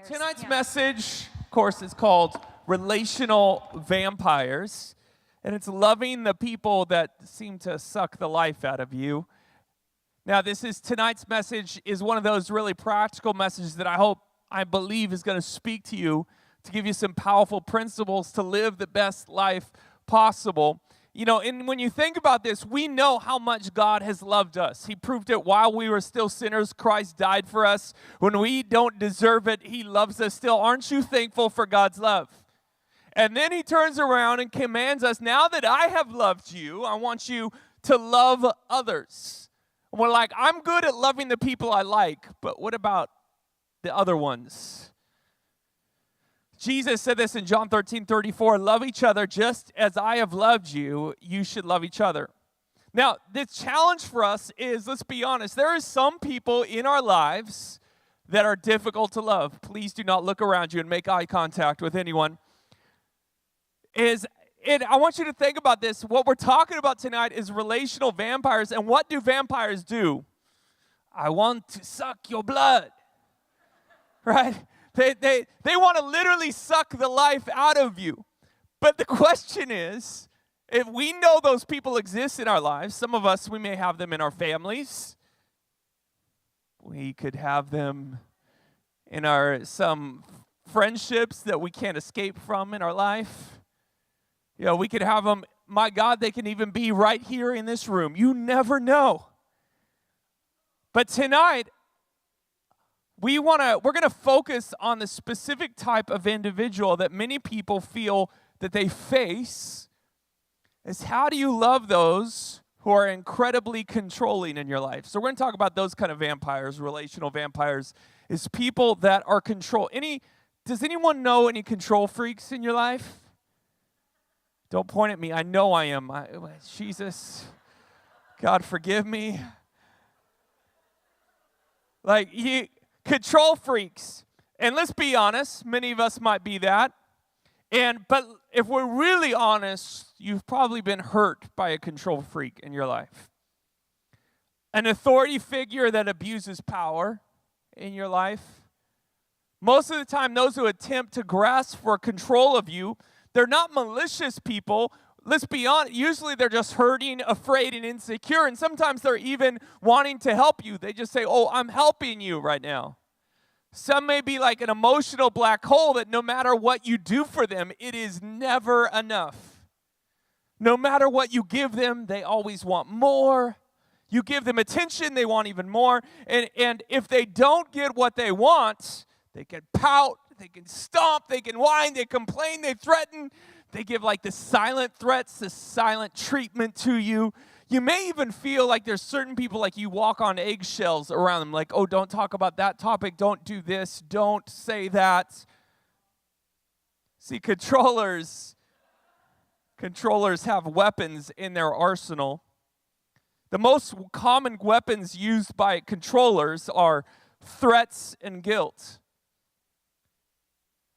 Tonight's message, of course, is called Relational Vampires, and it's loving the people that seem to suck the life out of you. Now, tonight's message is one of those really practical messages that I believe is going to speak to you to give you some powerful principles to live the best life possible. You know, and when you think about this, we know how much God has loved us. He proved it while we were still sinners. Christ died for us. When we don't deserve it, He loves us still. Aren't you thankful for God's love? And then He turns around and commands us, now that I have loved you, I want you to love others. And we're like, I'm good at loving the people I like, but what about the other ones? Jesus said this in John 13:34, love each other just as I have loved you, you should love each other. Now, the challenge for us is, let's be honest, there are some people in our lives that are difficult to love. Please do not look around you and make eye contact with anyone. And I want you to think about this. What we're talking about tonight is relational vampires. And what do vampires do? I want to suck your blood, right? They want to literally suck the life out of you. But the question is, if we know those people exist in our lives, some of us, we may have them in our families. We could have them in some friendships that we can't escape from in our life. You know, we could have them, my God, they can even be right here in this room. You never know. But tonight, we're going to focus on the specific type of individual that many people feel that they face, is how do you love those who are incredibly controlling in your life? So we're going to talk about those kind of vampires, relational vampires, is people that are does anyone know any control freaks in your life? Don't point at me. I know I am. Jesus, God forgive me. Control freaks. And let's be honest, many of us might be that. But if we're really honest, you've probably been hurt by a control freak in your life. An authority figure that abuses power in your life. Most of the time, those who attempt to grasp for control of you, they're not malicious people. Let's be honest, usually they're just hurting, afraid, and insecure, and sometimes they're even wanting to help you. They just say, oh, I'm helping you right now. Some may be like an emotional black hole that no matter what you do for them, it is never enough. No matter what you give them, they always want more. You give them attention, they want even more. And if they don't get what they want, they can pout, they can stomp, they can whine, they complain, they threaten. They give like the silent threats, the silent treatment to you. You may even feel like there's certain people like you walk on eggshells around them. Like, oh, don't talk about that topic. Don't do this. Don't say that. See, controllers have weapons in their arsenal. The most common weapons used by controllers are threats and guilt.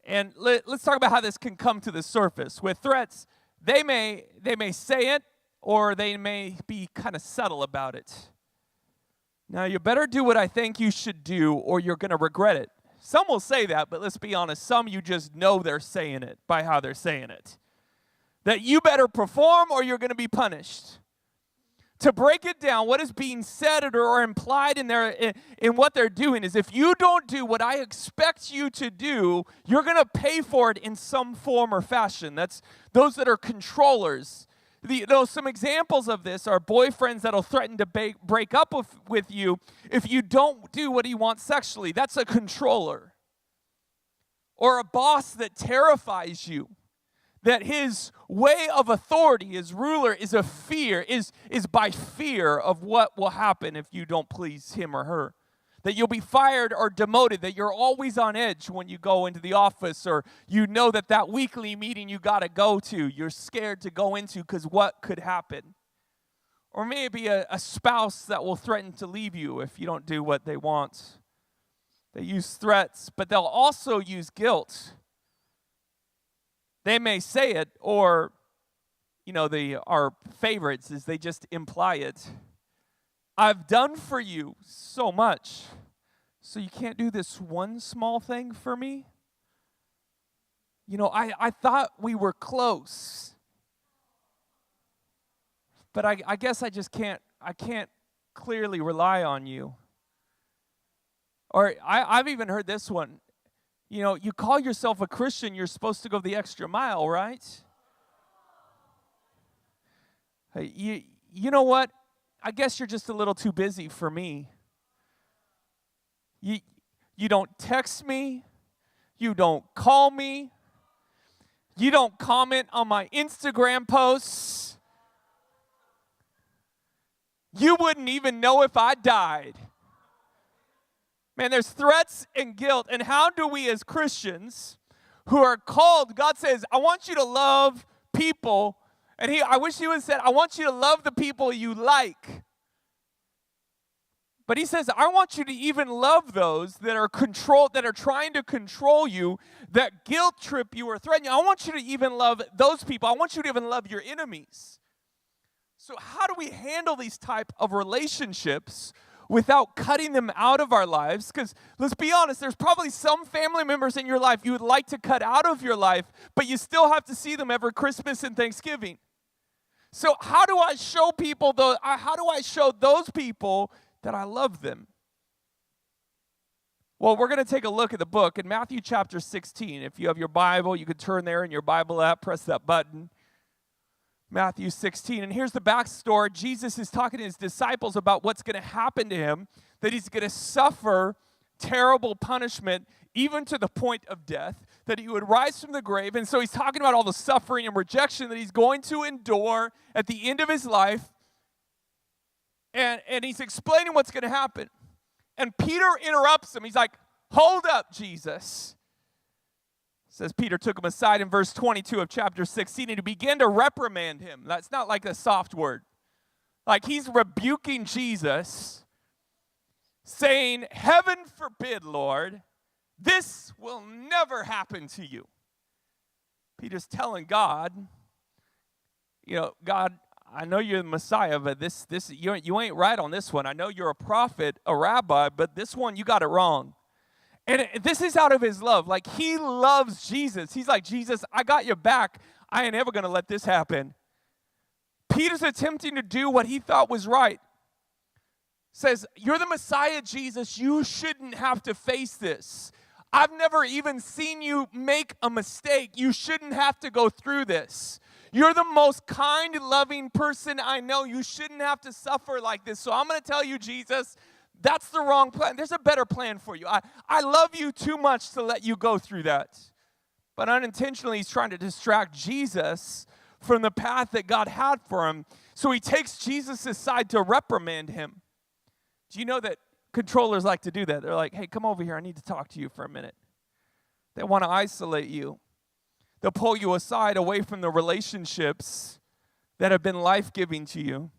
And let's talk about how this can come to the surface. With threats, they may say it, or they may be kind of subtle about it. Now, you better do what I think you should do, or you're going to regret it. Some will say that, but let's be honest, some you just know they're saying it by how they're saying it. That you better perform, or you're going to be punished. To break it down, what is being said or implied in what they're doing is, if you don't do what I expect you to do, you're going to pay for it in some form or fashion. That's those that are controllers. Some examples of this are boyfriends that'll threaten to break up with you if you don't do what he wants sexually. That's a controller. Or a boss that terrifies you. That his way of authority, his ruler, is by fear of what will happen if you don't please him or her. That you'll be fired or demoted, that you're always on edge when you go into the office, or you know that weekly meeting you got to go to, you're scared to go into because what could happen? Or maybe a spouse that will threaten to leave you if you don't do what they want. They use threats, but they'll also use guilt. They may say it, or, our favorites is they just imply it. I've done for you so much. So you can't do this one small thing for me? You know, I thought we were close. But I guess I can't clearly rely on you. Or I've even heard this one. You know, you call yourself a Christian, you're supposed to go the extra mile, right? Hey, you know what? I guess you're just a little too busy for me. You don't text me. You don't call me. You don't comment on my Instagram posts. You wouldn't even know if I died. Man, there's threats and guilt. And how do we as Christians who are called, God says, I want you to love people. And I wish he would have said, I want you to love the people you like. But he says, I want you to even love those that are trying to control you, that guilt trip you or threaten you. I want you to even love those people. I want you to even love your enemies. So how do we handle these type of relationships without cutting them out of our lives? Because let's be honest, there's probably some family members in your life you would like to cut out of your life, but you still have to see them every Christmas and Thanksgiving. So how do I show people, how do I show those people that I love them? Well, we're going to take a look at the book in Matthew chapter 16. If you have your Bible, you could turn there in your Bible app, press that button. Matthew 16. And here's the backstory. Jesus is talking to his disciples about what's going to happen to him, that he's going to suffer terrible punishment, even to the point of death, that he would rise from the grave. And so he's talking about all the suffering and rejection that he's going to endure at the end of his life. And he's explaining what's going to happen. And Peter interrupts him. He's like, hold up, Jesus. It says Peter took him aside in verse 22 of chapter 16 and he began to reprimand him. That's not like a soft word. Like he's rebuking Jesus, saying, heaven forbid, Lord, this will never happen to you. Peter's telling God, you know, God, I know you're the Messiah, but you ain't right on this one. I know you're a prophet, a rabbi, but this one, you got it wrong. And this is out of his love. Like, he loves Jesus. He's like, Jesus, I got your back. I ain't ever going to let this happen. Peter's attempting to do what he thought was right. Says, you're the Messiah, Jesus. You shouldn't have to face this. I've never even seen you make a mistake. You shouldn't have to go through this. You're the most kind, loving person I know. You shouldn't have to suffer like this. So I'm going to tell you, Jesus, that's the wrong plan. There's a better plan for you. I love you too much to let you go through that. But unintentionally, he's trying to distract Jesus from the path that God had for him. So he takes Jesus aside to reprimand him. Do you know that controllers like to do that? They're like, hey, come over here. I need to talk to you for a minute. They want to isolate you. They'll pull you aside away from the relationships that have been life-giving to you,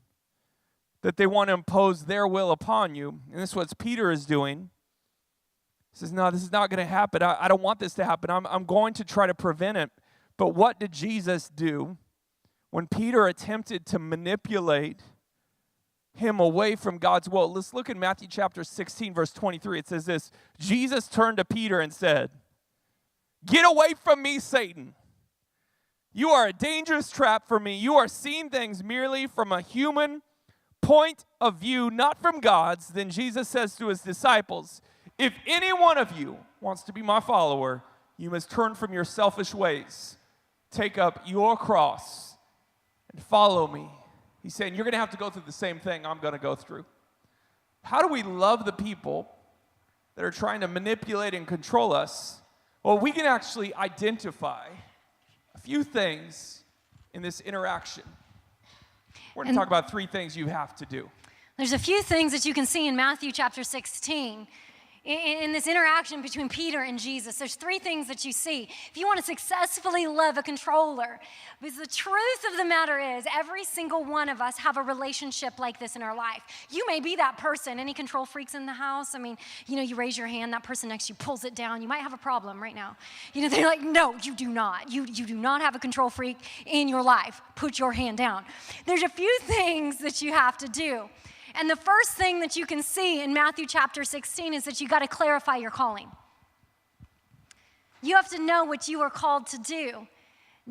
that they want to impose their will upon you. And this is what Peter is doing. He says, no, this is not going to happen. I don't want this to happen. I'm going to try to prevent it. But what did Jesus do when Peter attempted to manipulate him away from God's will? Let's look at Matthew chapter 16, verse 23. It says this, Jesus turned to Peter and said, get away from me, Satan. You are a dangerous trap for me. You are seeing things merely from a human point of view, not from God's. Then Jesus says to his disciples, if any one of you wants to be my follower, you must turn from your selfish ways, take up your cross, and follow me. He's saying you're going to have to go through the same thing I'm going to go through. How do we love the people that are trying to manipulate and control us? Well, we can actually identify a few things in this interaction. We're going to talk about 3 things you have to do. There's a few things that you can see in Matthew chapter 16. In this interaction between Peter and Jesus, there's 3 things that you see. If you want to successfully love a controller, because the truth of the matter is, every single one of us have a relationship like this in our life. You may be that person. Any control freaks in the house? I mean, you raise your hand, that person next to you pulls it down. You might have a problem right now. They're like, no, you do not. You do not have a control freak in your life. Put your hand down. There's a few things that you have to do. And the first thing that you can see in Matthew chapter 16 is that you got to clarify your calling. You have to know what you are called to do.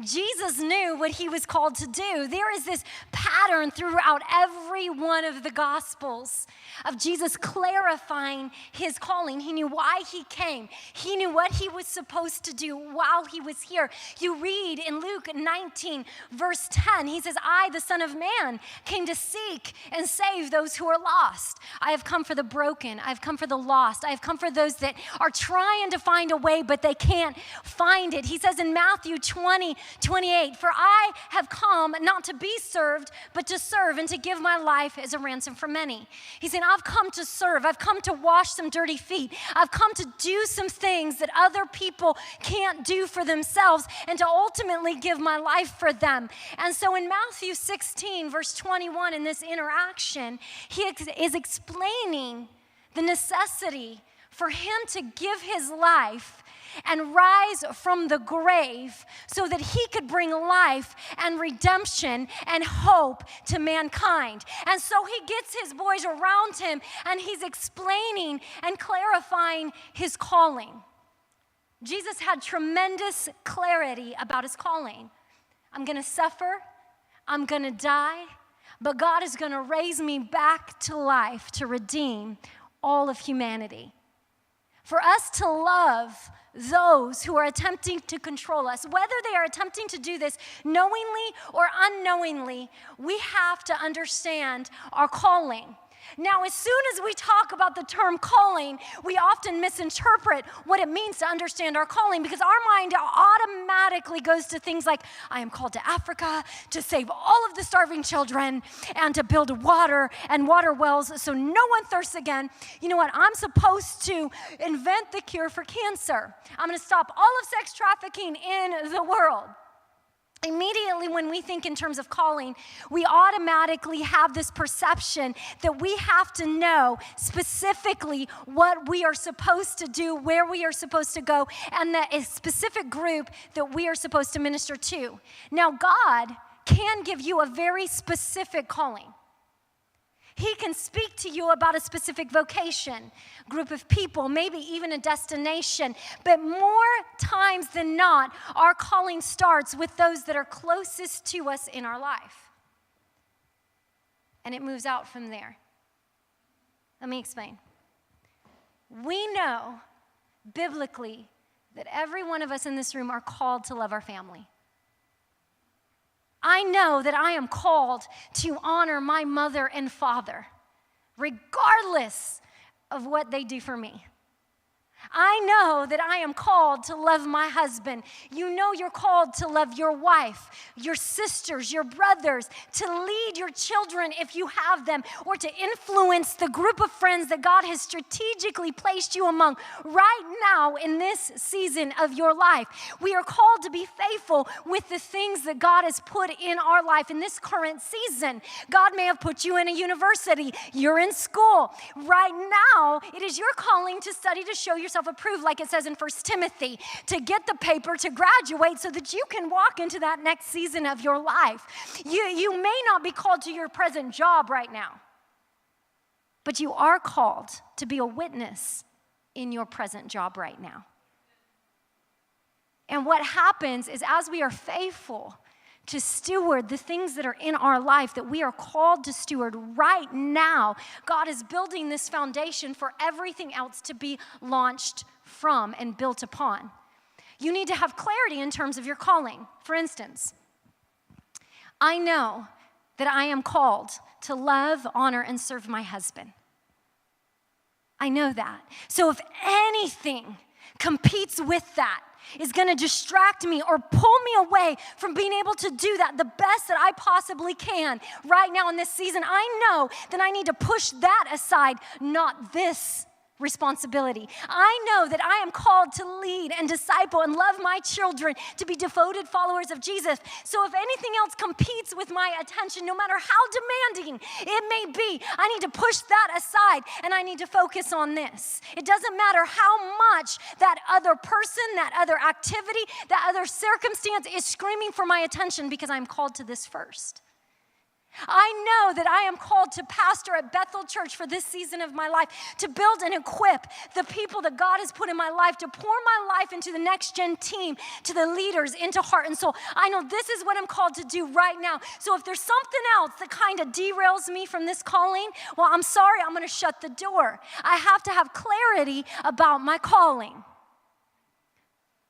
Jesus knew what he was called to do. There is this pattern throughout every one of the Gospels of Jesus clarifying his calling. He knew why he came. He knew what he was supposed to do while he was here. You read in Luke 19, verse 10, he says, I, the Son of Man, came to seek and save those who are lost. I have come for the broken. I have come for the lost. I have come for those that are trying to find a way, but they can't find it. He says in Matthew 20:28, for I have come not to be served, but to serve and to give my life as a ransom for many. He's saying, I've come to serve. I've come to wash some dirty feet. I've come to do some things that other people can't do for themselves and to ultimately give my life for them. And so in Matthew 16, verse 21, in this interaction, he is explaining the necessity for him to give his life and rise from the grave so that he could bring life and redemption and hope to mankind. And so he gets his boys around him and he's explaining and clarifying his calling. Jesus had tremendous clarity about his calling. I'm going to suffer, I'm going to die, but God is going to raise me back to life to redeem all of humanity. For us to love those who are attempting to control us, whether they are attempting to do this knowingly or unknowingly, we have to understand our calling. Now, as soon as we talk about the term calling, we often misinterpret what it means to understand our calling because our mind automatically goes to things like, I am called to Africa to save all of the starving children and to build water and water wells so no one thirsts again. You know what? I'm supposed to invent the cure for cancer. I'm going to stop all of sex trafficking in the world. Immediately when we think in terms of calling, we automatically have this perception that we have to know specifically what we are supposed to do, where we are supposed to go, and that a specific group that we are supposed to minister to. Now, God can give you a very specific calling. He can speak to you about a specific vocation, group of people, maybe even a destination. But more times than not, our calling starts with those that are closest to us in our life. And it moves out from there. Let me explain. We know biblically that every one of us in this room are called to love our family. I know that I am called to honor my mother and father, regardless of what they do for me. I know that I am called to love my husband. You know you're called to love your wife, your sisters, your brothers, to lead your children if you have them, or to influence the group of friends that God has strategically placed you among right now in this season of your life. We are called to be faithful with the things that God has put in our life in this current season. God may have put you in a university. You're in school. Right now, it is your calling to study to show yourself approved, like it says in 1 Timothy, to get the paper to graduate so that you can walk into that next season of your life. You may not be called to your present job right now, but you are called to be a witness in your present job right now. And what happens is as we are faithful to steward the things that are in our life that we are called to steward right now, God is building this foundation for everything else to be launched from and built upon. You need to have clarity in terms of your calling. For instance, I know that I am called to love, honor, and serve my husband. I know that. So if anything competes with that, is going to distract me or pull me away from being able to do that the best that I possibly can right now in this season, I know that I need to push that aside, not this responsibility. I know that I am called to lead and disciple and love my children, to be devoted followers of Jesus. So if anything else competes with my attention, no matter how demanding it may be, I need to push that aside and I need to focus on this. It doesn't matter how much that other person, that other activity, that other circumstance is screaming for my attention, because I'm called to this first. I know that I am called to pastor at Bethel Church for this season of my life, to build and equip the people that God has put in my life, to pour my life into the next gen team, to the leaders, into heart and soul. I know this is what I'm called to do right now. So if there's something else that kind of derails me from this calling, well, I'm sorry, I'm going to shut the door. I have to have clarity about my calling.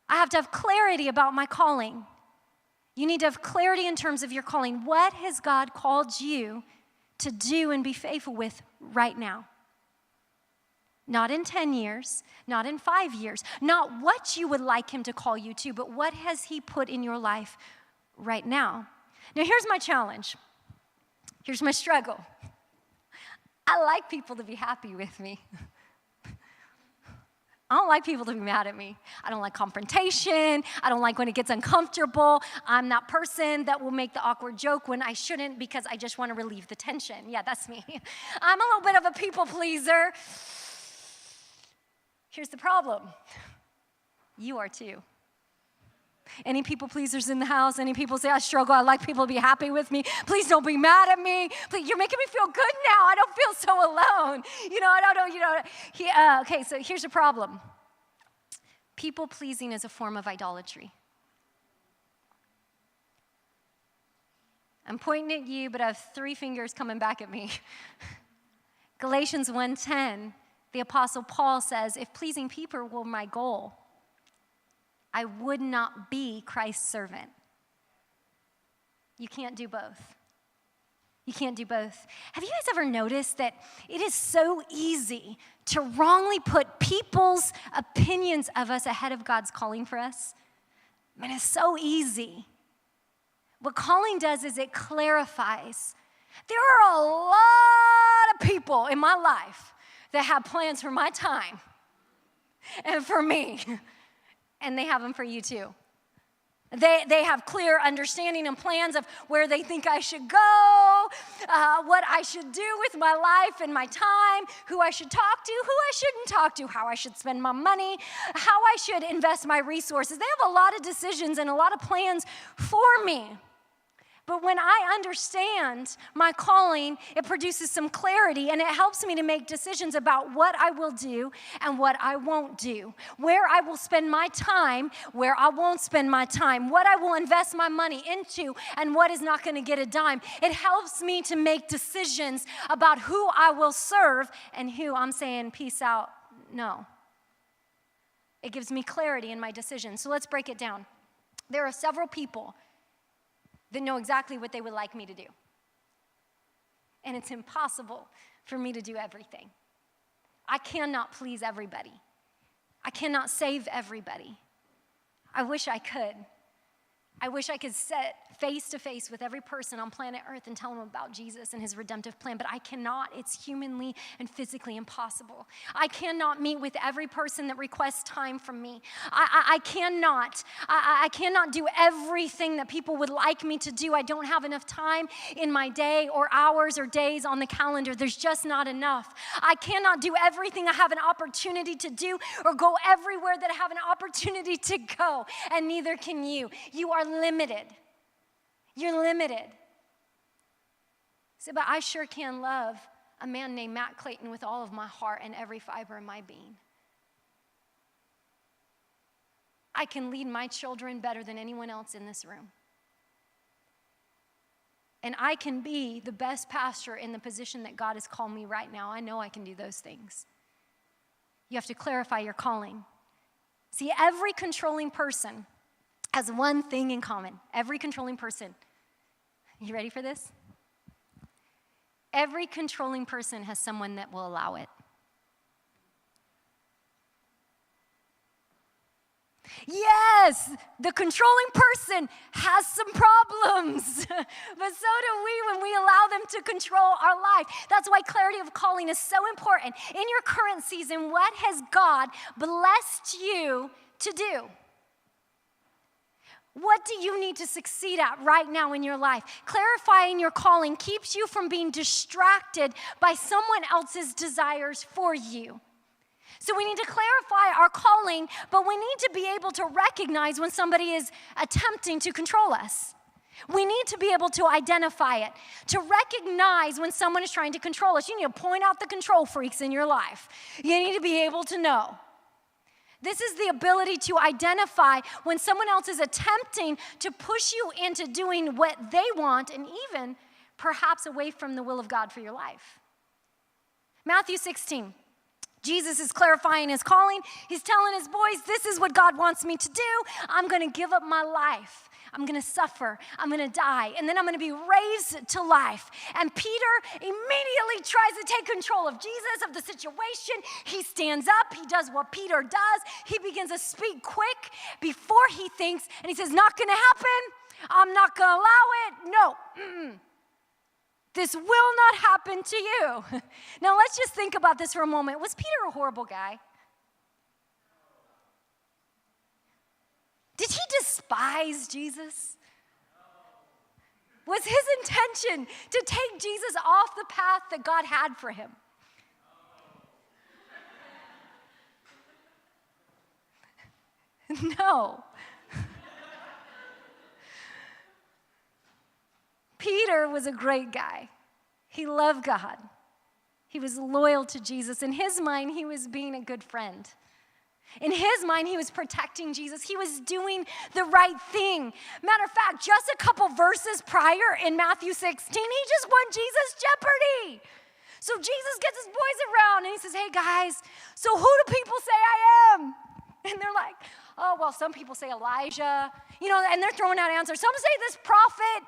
I have to have clarity about my calling. You need to have clarity in terms of your calling. What has God called you to do and be faithful with right now? Not in 10 years, not in 5 years, not what you would like him to call you to, but what has he put in your life right now? Now, here's my challenge. Here's my struggle. I like people to be happy with me. I don't like people to be mad at me. I don't like confrontation. I don't like when it gets uncomfortable. I'm that person that will make the awkward joke when I shouldn't because I just want to relieve the tension. Yeah, that's me. I'm a little bit of a people pleaser. Here's the problem. You are too. Any people pleasers in the house? Any people say, I struggle, I like people to be happy with me. Please don't be mad at me. Please, you're making me feel good now. I don't feel so alone. Okay, so here's the problem. People pleasing is a form of idolatry. I'm pointing at you, but I have 3 fingers coming back at me. Galatians 1:10, the Apostle Paul says, if pleasing people were my goal, I would not be Christ's servant. You can't do both. You can't do both. Have you guys ever noticed that it is so easy to wrongly put people's opinions of us ahead of God's calling for us? I mean, it's so easy. What calling does is it clarifies. There are a lot of people in my life that have plans for my time and for me. And they have them for you too. They have clear understanding and plans of where they think I should go, what I should do with my life and my time, who I should talk to, who I shouldn't talk to, how I should spend my money, how I should invest my resources. They have a lot of decisions and a lot of plans for me. But when I understand my calling, it produces some clarity and it helps me to make decisions about what I will do and what I won't do, where I will spend my time, where I won't spend my time, what I will invest my money into and what is not going to get a dime. It helps me to make decisions about who I will serve and who I'm saying, peace out, no. It gives me clarity in my decisions. So let's break it down. There are several people that know exactly what they would like me to do. And it's impossible for me to do everything. I cannot please everybody. I cannot save everybody. I wish I could. I wish I could sit face to face with every person on planet Earth and tell them about Jesus and his redemptive plan, but I cannot. It's humanly and physically impossible. I cannot meet with every person that requests time from me. I cannot do everything that people would like me to do. I don't have enough time in my day or hours or days on the calendar. There's just not enough. I cannot do everything I have an opportunity to do or go everywhere that I have an opportunity to go, and neither can you. You are limited. You're limited. So, but I sure can love a man named Matt Clayton with all of my heart and every fiber of my being. I can lead my children better than anyone else in this room. And I can be the best pastor in the position that God has called me right now. I know I can do those things. You have to clarify your calling. See, every controlling person has one thing in common. Every controlling person. You ready for this? Every controlling person has someone that will allow it. Yes, the controlling person has some problems, but so do we when we allow them to control our life. That's why clarity of calling is so important. In your current season, what has God blessed you to do? What do you need to succeed at right now in your life? Clarifying your calling keeps you from being distracted by someone else's desires for you. So we need to clarify our calling, but we need to be able to recognize when somebody is attempting to control us. We need to be able to identify it, to recognize when someone is trying to control us. You need to point out the control freaks in your life. You need to be able to know. This is the ability to identify when someone else is attempting to push you into doing what they want and even perhaps away from the will of God for your life. Matthew 16. Jesus is clarifying his calling. He's telling his boys, this is what God wants me to do. I'm going to give up my life. I'm going to suffer. I'm going to die. And then I'm going to be raised to life. And Peter immediately tries to take control of Jesus, of the situation. He stands up. He does what Peter does. He begins to speak quick before he thinks. And he says, not going to happen. I'm not going to allow it. No. This will not happen to you. Now, let's just think about this for a moment. Was Peter a horrible guy? Did he despise Jesus? Was his intention to take Jesus off the path that God had for him? No. Peter was a great guy. He loved God. He was loyal to Jesus. In his mind, he was being a good friend. In his mind, he was protecting Jesus. He was doing the right thing. Matter of fact, just a couple verses prior in Matthew 16, he just won Jesus Jeopardy. So Jesus gets his boys around and he says, hey guys, so who do people say I am? And they're like, oh, well, some people say Elijah, and they're throwing out answers. Some say this prophet.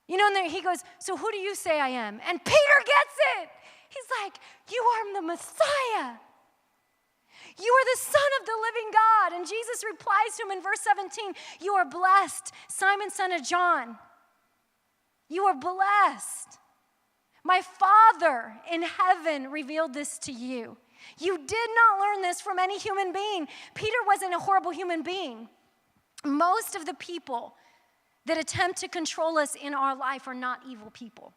And then he goes, so who do you say I am? And Peter gets it. He's like, you are the Messiah. You are the Son of the living God. And Jesus replies to him in verse 17, you are blessed, Simon, son of John. You are blessed. My Father in heaven revealed this to you. You did not learn this from any human being. Peter wasn't a horrible human being. Most of the people that attempt to control us in our life are not evil people.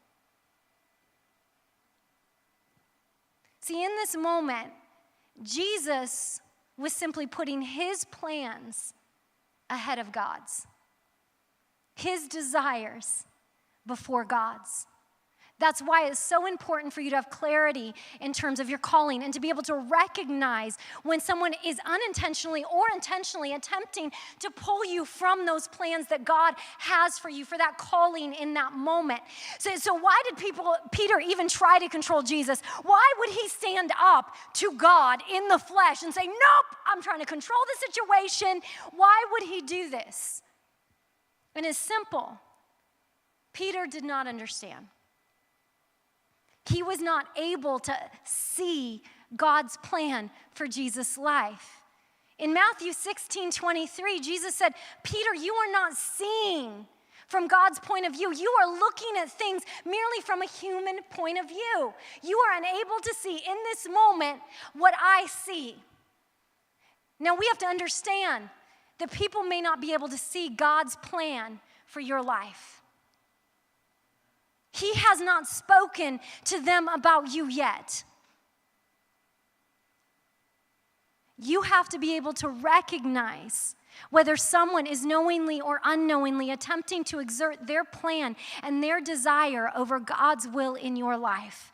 See, in this moment, Jesus was simply putting his plans ahead of God's, his desires before God's. That's why it's so important for you to have clarity in terms of your calling and to be able to recognize when someone is unintentionally or intentionally attempting to pull you from those plans that God has for you, for that calling in that moment. So why did Peter even try to control Jesus? Why would he stand up to God in the flesh and say, nope, I'm trying to control the situation? Why would he do this? And it's simple. Peter did not understand. He was not able to see God's plan for Jesus' life. In Matthew 16:23, Jesus said, Peter, you are not seeing from God's point of view. You are looking at things merely from a human point of view. You are unable to see in this moment what I see. Now we have to understand that people may not be able to see God's plan for your life. He has not spoken to them about you yet. You have to be able to recognize whether someone is knowingly or unknowingly attempting to exert their plan and their desire over God's will in your life.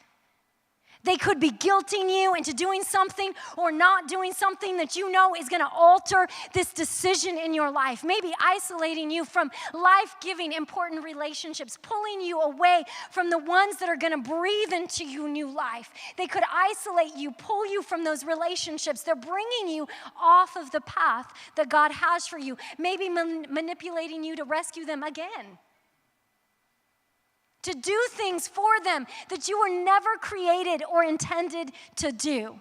They could be guilting you into doing something or not doing something that you know is going to alter this decision in your life. Maybe isolating you from life-giving, important relationships, pulling you away from the ones that are going to breathe into you new life. They could isolate you, pull you from those relationships. They're bringing you off of the path that God has for you, maybe manipulating you to rescue them again. To do things for them that you were never created or intended to do.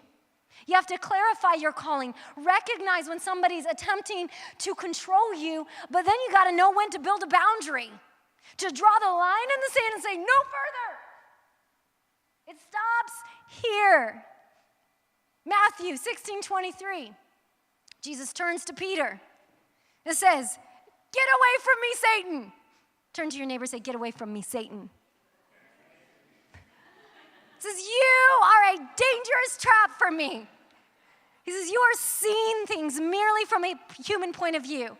You have to clarify your calling. Recognize when somebody's attempting to control you, but then you got to know when to build a boundary. To draw the line in the sand and say, no further. It stops here. Matthew 16:23. Jesus turns to Peter. It says, get away from me, Satan. Turn to your neighbor and say, get away from me, Satan. He says, you are a dangerous trap for me. He says, you are seeing things merely from a human point of view.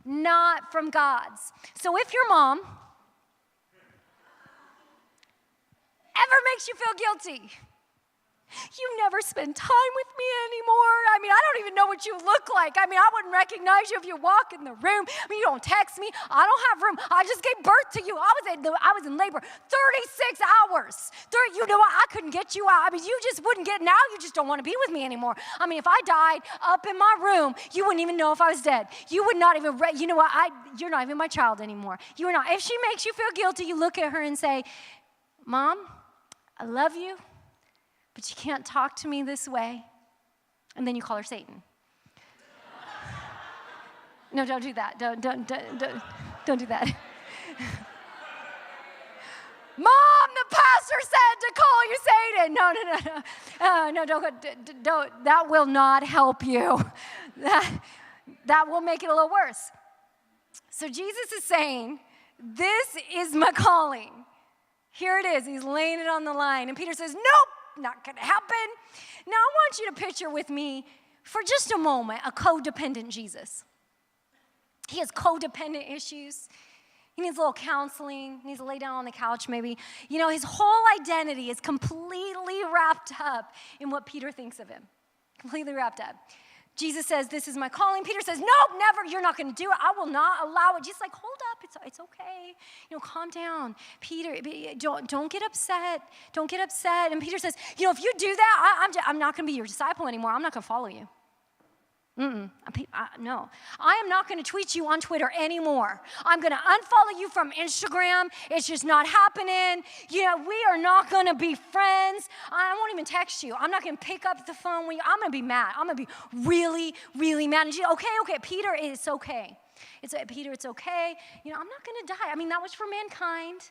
not from God's. So if your mom ever makes you feel guilty, you never spend time with me anymore. I mean, I don't even know what you look like. I mean, I wouldn't recognize you if you walk in the room. I mean, you don't text me. I don't have room. I just gave birth to you. I was in labor 36 hours. You know what? I couldn't get you out. I mean, you just wouldn't get, now you just don't want to be with me anymore. I mean, if I died up in my room, you wouldn't even know if I was dead. You would not even, you know what? You're not even my child anymore. You are not. If she makes you feel guilty, you look at her and say, Mom, I love you, but you can't talk to me this way. And then you call her Satan. No, don't do that. Don't do that. Mom, the pastor said to call you Satan. No, don't. That will not help you. That will make it a little worse. So Jesus is saying, this is my calling. Here it is. He's laying it on the line. And Peter says, nope, not going to happen. Now, I want you to picture with me for just a moment a codependent Jesus. He has codependent issues. He needs a little counseling. He needs to lay down on the couch maybe. You know, his whole identity is completely wrapped up in what Peter thinks of him. Completely wrapped up. Jesus says, this is my calling. Peter says, nope, never. You're not going to do it. I will not allow it. Jesus like, hold up. It's okay. You know, calm down. Peter, don't get upset. Don't get upset. And Peter says, you know, if you do that, I'm not going to be your disciple anymore. I'm not going to follow you. No. I am not going to tweet you on Twitter anymore. I'm going to unfollow you from Instagram. It's just not happening. You know, we are not going to be friends. I won't even text you. I'm not going to pick up the phone when I'm going to be mad. I'm going to be really, really mad. And okay, Peter, it's okay. Peter, it's okay. You know, I'm not going to die. I mean, that was for mankind.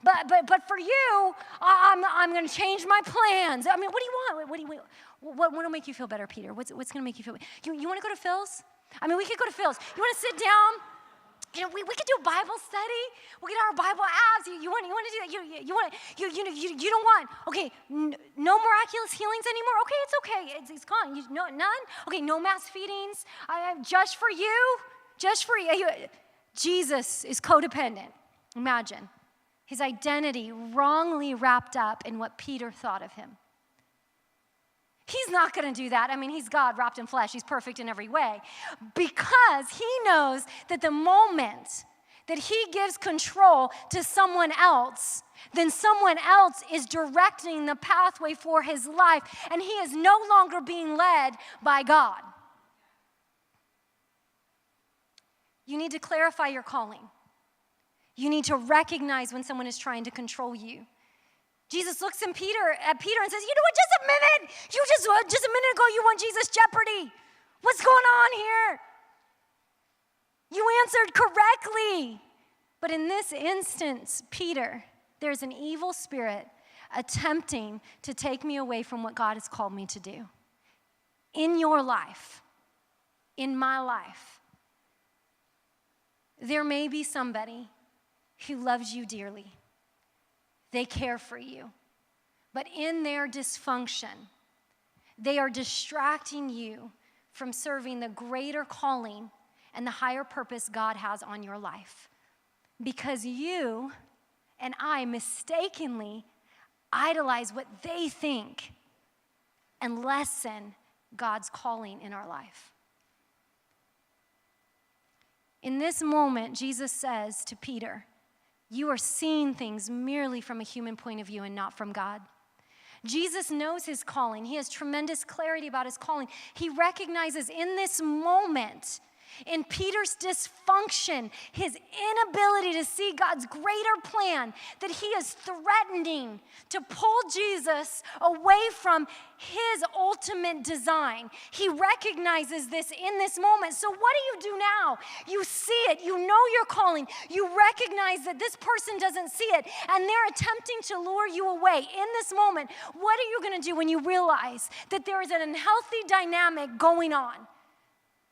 But for you, I'm going to change my plans. I mean, what do you want? What will make you feel better, Peter? What's going to make you feel better? You want to go to Phil's? I mean, we could go to Phil's. You want to sit down? You know, we could do a Bible study. We'll get our Bible apps. You want to do that? You don't want, okay, no miraculous healings anymore? Okay, it's okay. It's gone. None? Okay, no mass feedings. Just for you? Just for you. Jesus is codependent. Imagine. His identity wrongly wrapped up in what Peter thought of him. He's not going to do that. I mean, he's God wrapped in flesh. He's perfect in every way. Because he knows that the moment that he gives control to someone else, then someone else is directing the pathway for his life, and he is no longer being led by God. You need to clarify your calling. You need to recognize when someone is trying to control you. Jesus looks at Peter and says, you know what, just a minute. Just a minute ago, you won Jesus Jeopardy. What's going on here? You answered correctly. But in this instance, Peter, there's an evil spirit attempting to take me away from what God has called me to do. In your life, in my life, there may be somebody who loves you dearly. They care for you. But in their dysfunction, they are distracting you from serving the greater calling and the higher purpose God has on your life. Because you and I mistakenly idolize what they think and lessen God's calling in our life. In this moment, Jesus says to Peter, you are seeing things merely from a human point of view and not from God. Jesus knows his calling. He has tremendous clarity about his calling. He recognizes in this moment, in Peter's dysfunction, his inability to see God's greater plan, that he is threatening to pull Jesus away from his ultimate design. He recognizes this in this moment. So what do you do now? You see it. You know your calling. You recognize that this person doesn't see it, and they're attempting to lure you away. In this moment, what are you going to do when you realize that there is an unhealthy dynamic going on?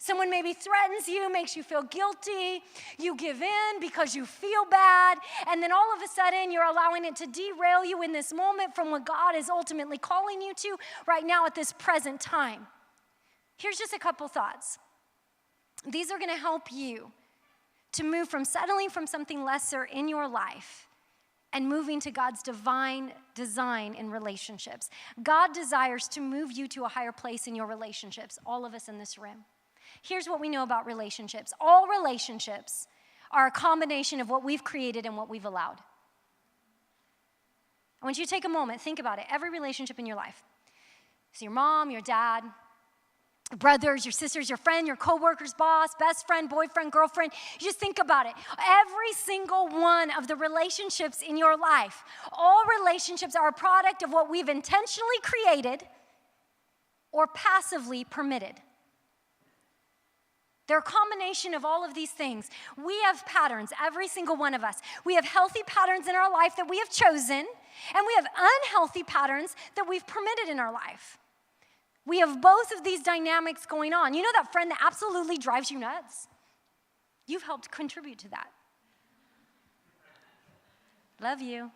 Someone maybe threatens you, makes you feel guilty. You give in because you feel bad. And then all of a sudden, you're allowing it to derail you in this moment from what God is ultimately calling you to right now at this present time. Here's just a couple thoughts. These are going to help you to move from settling from something lesser in your life and moving to God's divine design in relationships. God desires to move you to a higher place in your relationships, all of us in this room. Here's what we know about relationships. All relationships are a combination of what we've created and what we've allowed. I want you to take a moment, think about it. Every relationship in your life. So your mom, your dad, brothers, your sisters, your friend, your coworkers, boss, best friend, boyfriend, girlfriend. You just think about it. Every single one of the relationships in your life, all relationships are a product of what we've intentionally created or passively permitted. They're a combination of all of these things. We have patterns, every single one of us. We have healthy patterns in our life that we have chosen, and we have unhealthy patterns that we've permitted in our life. We have both of these dynamics going on. You know that friend that absolutely drives you nuts? You've helped contribute to that. Love you.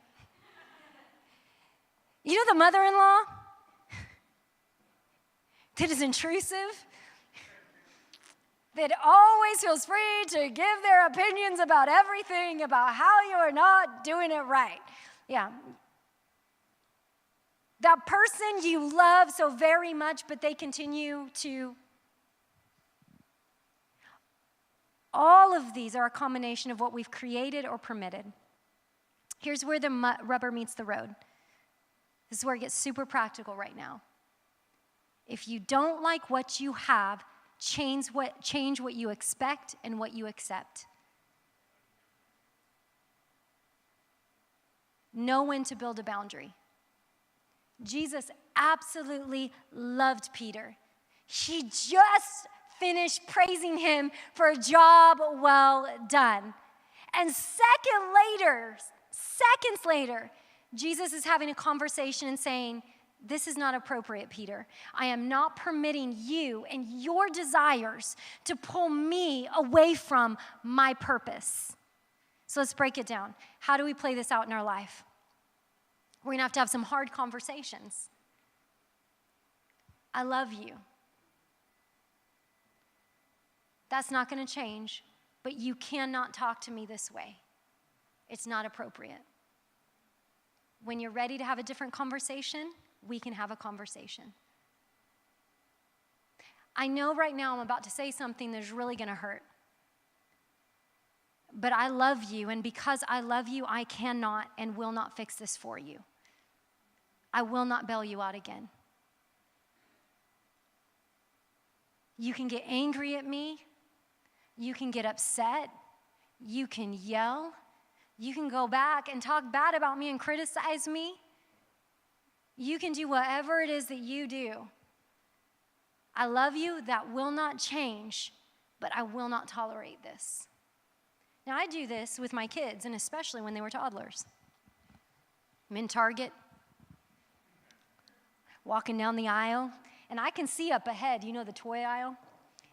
You know the mother-in-law that is intrusive, that always feels free to give their opinions about everything, about how you are not doing it right. Yeah. That person you love so very much, but they continue to. All of these are a combination of what we've created or permitted. Here's where the rubber meets the road. This is where it gets super practical right now. If you don't like what you have, change what you expect and what you accept. Know when to build a boundary. Jesus absolutely loved Peter. He just finished praising him for a job well done. And seconds later, Jesus is having a conversation and saying, this is not appropriate, Peter. I am not permitting you and your desires to pull me away from my purpose. So let's break it down. How do we play this out in our life? We're going to have some hard conversations. I love you. That's not going to change, but you cannot talk to me this way. It's not appropriate. When you're ready to have a different conversation, we can have a conversation. I know right now I'm about to say something that's really going to hurt. But I love you, and because I love you, I cannot and will not fix this for you. I will not bail you out again. You can get angry at me. You can get upset. You can yell. You can go back and talk bad about me and criticize me. You can do whatever it is that you do. I love you. That will not change, but I will not tolerate this. Now, I do this with my kids, and especially when they were toddlers. I'm in Target, walking down the aisle, and I can see up ahead, you know, the toy aisle?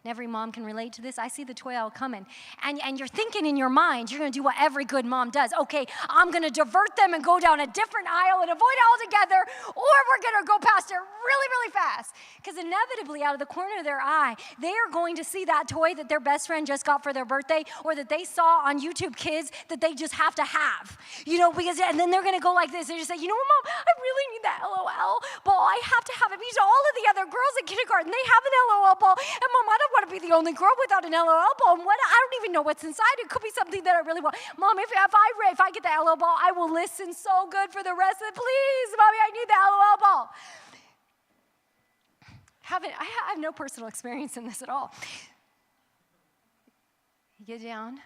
And every mom can relate to this. I see the toy aisle coming. And you're thinking in your mind, you're going to do what every good mom does. Okay, I'm going to divert them and go down a different aisle and avoid it altogether, or we're going to go past it really, really fast. Because inevitably, out of the corner of their eye, they are going to see that toy that their best friend just got for their birthday, or that they saw on YouTube Kids that they just have to have. You know, and then they're going to go like this. They just say, you know what, Mom, I really need that LOL ball. I have to have it because all of the other girls in kindergarten, they have an LOL ball. And Mom, I don't want to be the only girl without an LOL ball. And I don't even know what's inside. It could be something that I really want. Mom, if I get the LOL ball, I will listen so good for the rest of it. Please, Mommy, I need the LOL ball. I have no personal experience in this at all. You get down.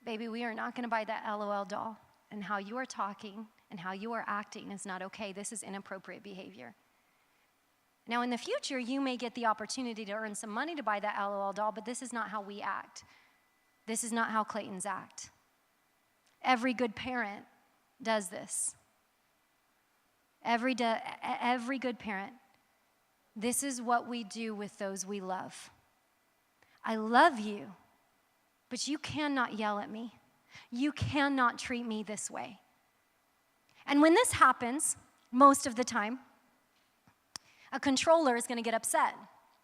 Baby, we are not going to buy that LOL doll. And how you are talking and how you are acting is not okay. This is inappropriate behavior. Now, in the future, you may get the opportunity to earn some money to buy that LOL doll, but this is not how we act. This is not how Claytons act. Every good parent does this. Every good parent. This is what we do with those we love. I love you, but you cannot yell at me. You cannot treat me this way. And when this happens, most of the time, a controller is going to get upset.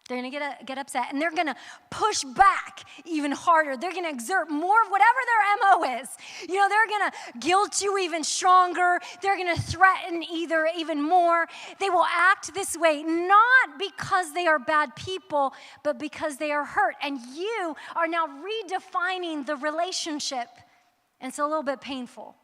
They're going to get upset, and they're going to push back even harder. They're going to exert more of whatever their MO is. You know, they're going to guilt you even stronger. They're going to threaten even more. They will act this way, not because they are bad people, but because they are hurt. And you are now redefining the relationship, and it's a little bit painful.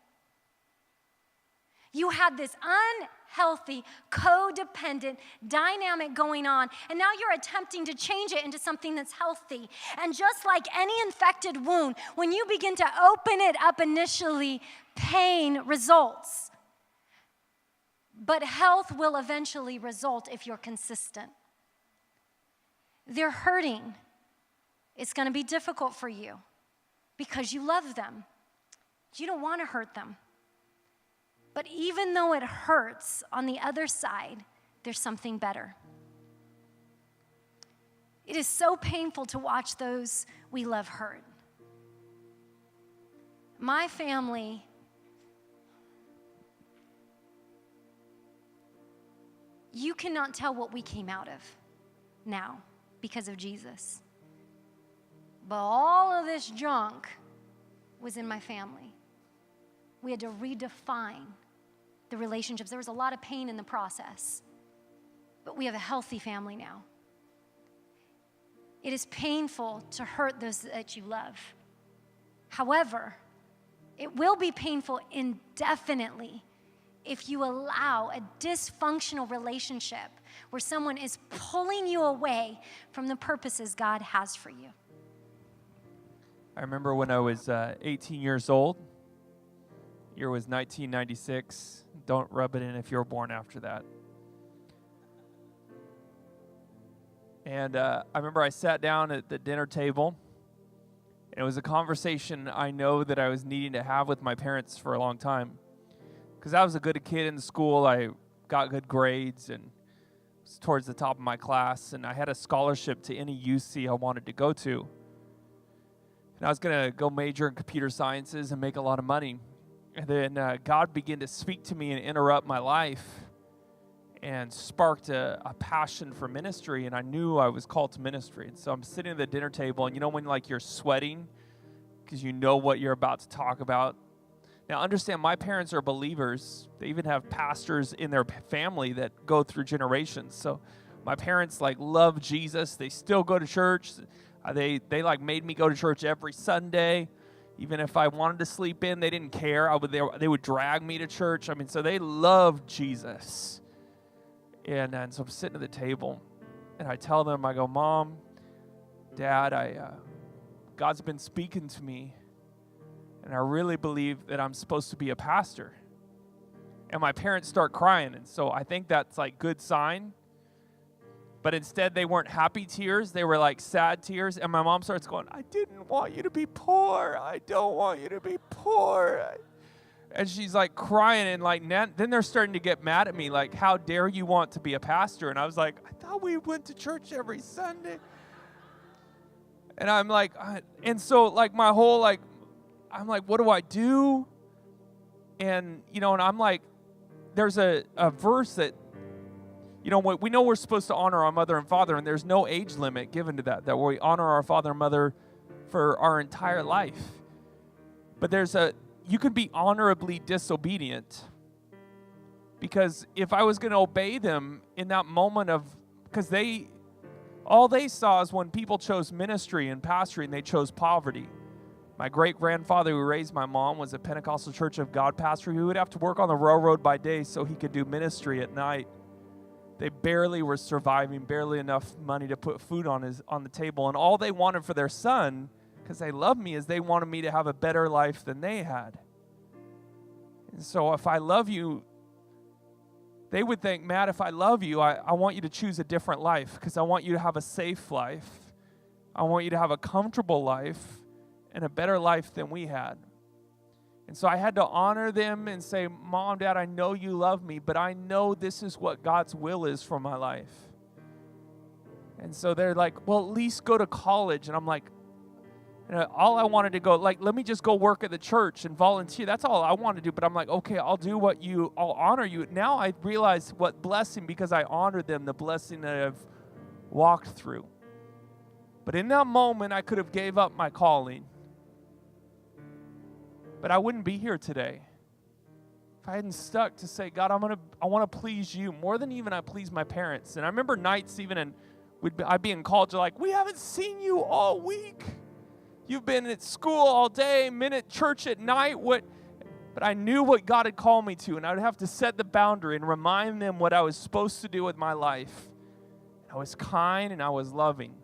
You had this unhealthy, codependent dynamic going on, and now you're attempting to change it into something that's healthy. And just like any infected wound, when you begin to open it up initially, pain results. But health will eventually result if you're consistent. They're hurting. It's going to be difficult for you because you love them. You don't want to hurt them. But even though it hurts, on the other side, there's something better. It is so painful to watch those we love hurt. My family, you cannot tell what we came out of now because of Jesus. But all of this junk was in my family. We had to redefine the relationships. There was a lot of pain in the process, but we have a healthy family now. It is painful to hurt those that you love. However, it will be painful indefinitely if you allow a dysfunctional relationship where someone is pulling you away from the purposes God has for you. I remember when I was 18 years old. Year was 1996. Don't rub it in if you were born after that. And I remember I sat down at the dinner table, and it was a conversation I know that I was needing to have with my parents for a long time. Because I was a good kid in school. I got good grades and was towards the top of my class, and I had a scholarship to any UC I wanted to go to. And I was going to go major in computer sciences and make a lot of money. And then God began to speak to me and interrupt my life and sparked a passion for ministry, and I knew I was called to ministry. And so I'm sitting at the dinner table, and you know when like you're sweating because you know what you're about to talk about? Now understand, my parents are believers. They even have pastors in their family that go through generations. So my parents like love Jesus. They still go to church. They like made me go to church every Sunday. Even if I wanted to sleep in, they didn't care. They would drag me to church. I mean, so they loved Jesus. And so I'm sitting at the table, and I tell them, I go, Mom, Dad, God's been speaking to me, and I really believe that I'm supposed to be a pastor. And my parents start crying, and so I think that's like good sign. But instead, they weren't happy tears. They were like sad tears. And my mom starts going, I didn't want you to be poor. I don't want you to be poor. And she's like crying. And like then they're starting to get mad at me. Like, how dare you want to be a pastor? And I was like, I thought we went to church every Sunday. And I'm like, and so like my whole like, I'm like, what do I do? And, you know, and I'm like, there's a verse that, you know, we know we're supposed to honor our mother and father, and there's no age limit given to that we honor our father and mother for our entire life. But you could be honorably disobedient, because if I was going to obey them in that moment because all they saw is when people chose ministry and pastoring, they chose poverty. My great-grandfather who raised my mom was a Pentecostal Church of God pastor who would have to work on the railroad by day so he could do ministry at night. They barely were surviving, barely enough money to put food on the table. And all they wanted for their son, because they love me, is they wanted me to have a better life than they had. And so if I love you, they would think, Matt, if I love you, I want you to choose a different life, because I want you to have a safe life. I want you to have a comfortable life and a better life than we had. And so I had to honor them and say, Mom, Dad, I know you love me, but I know this is what God's will is for my life. And so they're like, well, at least go to college. And I'm like, all I wanted to go, like, let me just go work at the church and volunteer. That's all I want to do. But I'm like, okay, I'll honor you. Now I realize what blessing, because I honored them, the blessing that I've walked through. But in that moment, I could have gave up my calling. But I wouldn't be here today if I hadn't stuck to say, God, I want to please you more than even I please my parents. And I remember nights even I'd be in college, like, we haven't seen you all week. You've been at school all day, been at church at night. But I knew what God had called me to, and I would have to set the boundary and remind them what I was supposed to do with my life. I was kind and I was loving.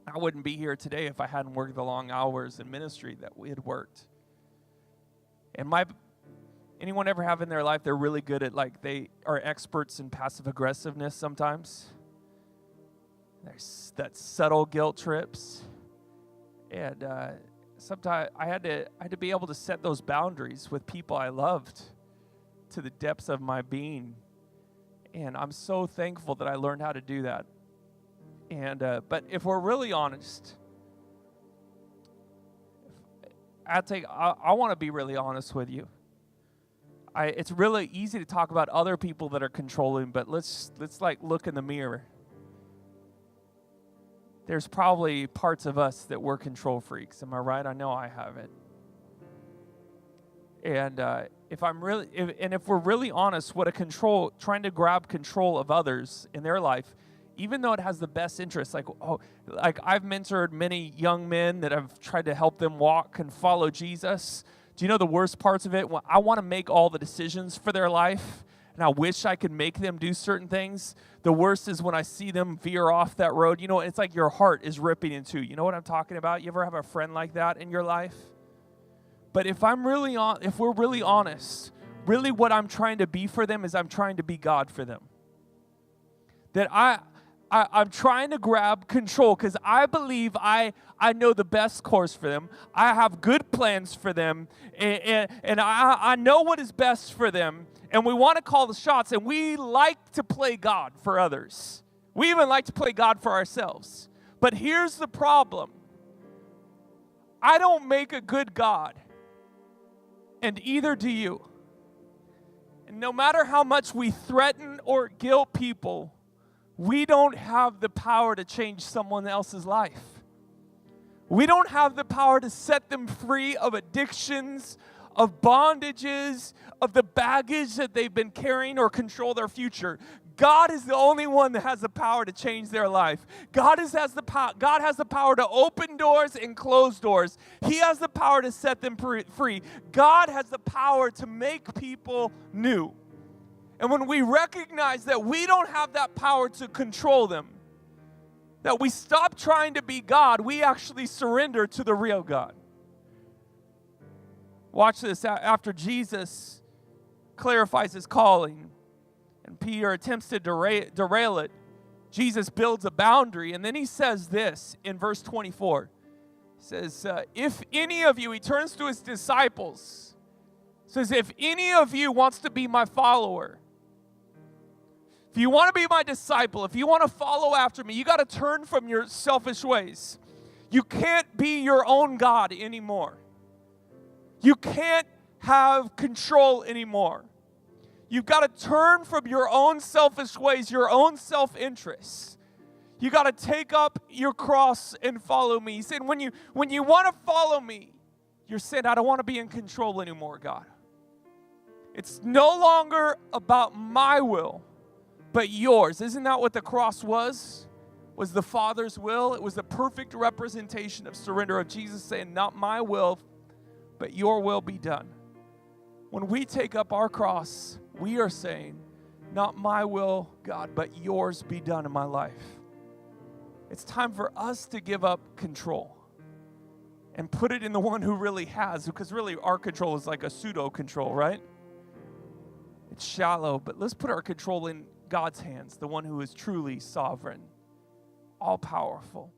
I wouldn't be here today if I hadn't worked the long hours in ministry that we had worked. And anyone ever have in their life, they're really good at, like, they are experts in passive aggressiveness sometimes? There's that subtle guilt trips. And sometimes I had to be able to set those boundaries with people I loved to the depths of my being. And I'm so thankful that I learned how to do that. And but if we're really honest, I want to be really honest with you. It's really easy to talk about other people that are controlling, but let's like look in the mirror. There's probably parts of us that we're control freaks. Am I right? I know I have it. And if we're really honest, trying to grab control of others in their life, even though it has the best interest, like I've mentored many young men that I've tried to help them walk and follow Jesus. Do you know the worst parts of it? Well, I want to make all the decisions for their life, and I wish I could make them do certain things. The worst is when I see them veer off that road. You know, it's like your heart is ripping in two. You know what I'm talking about? You ever have a friend like that in your life? But if we're really honest, really what I'm trying to be for them is I'm trying to be God for them. That I'm trying to grab control because I believe I know the best course for them. I have good plans for them, and I know what is best for them. And we want to call the shots, and we like to play God for others. We even like to play God for ourselves. But here's the problem. I don't make a good God, and either do you. And no matter how much we threaten or guilt people, we don't have the power to change someone else's life. We don't have the power to set them free of addictions, of bondages, of the baggage that they've been carrying or control their future. God is the only one that has the power to change their life. God has the power to open doors and close doors. He has the power to set them free. God has the power to make people new. And when we recognize that we don't have that power to control them, that we stop trying to be God, we actually surrender to the real God. Watch this. After Jesus clarifies his calling and Peter attempts to derail it, Jesus builds a boundary, and then he says this in verse 24. He says, if any of you, he turns to his disciples, says, if any of you wants to be my follower, if you want to be my disciple, if you want to follow after me, you got to turn from your selfish ways. You can't be your own God anymore. You can't have control anymore. You've got to turn from your own selfish ways, your own self-interests. You got to take up your cross and follow me. He said, when you want to follow me, you're saying, I don't want to be in control anymore, God. It's no longer about my will, but yours. Isn't that what the cross was? Was the Father's will? It was the perfect representation of surrender of Jesus saying, not my will, but your will be done. When we take up our cross, we are saying, not my will, God, but yours be done in my life. It's time for us to give up control and put it in the one who really has, because really our control is like a pseudo control, right? It's shallow, but let's put our control in God's hands, the one who is truly sovereign, all powerful.